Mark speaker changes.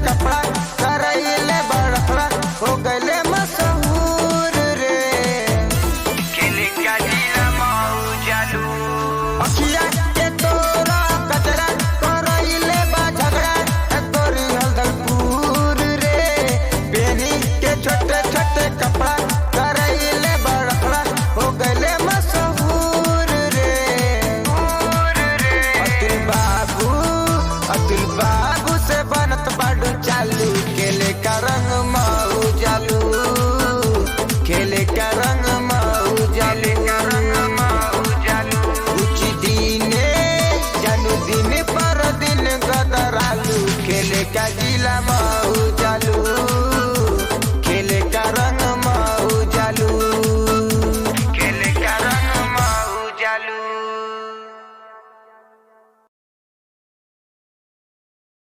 Speaker 1: कपड़ा करैले बड़खड़ा हो गए मशहूर रे।
Speaker 2: खेले का जिला मऊ जालू
Speaker 1: अखिया के तोरा कचरा करैले बा झगड़ा तोरी हल्दलपुर रे। बेनी के छोटे छोटे कपड़ा करैले बड़खड़ा हो गए मशहूर रे। अतुल बाबू से बनत बाडू चालू खेले का रंग मऊ जालू। खेले का रंग मऊ जालू कुछ दिने जानू दिन पर दिन गदरालू खेले का जिला मऊ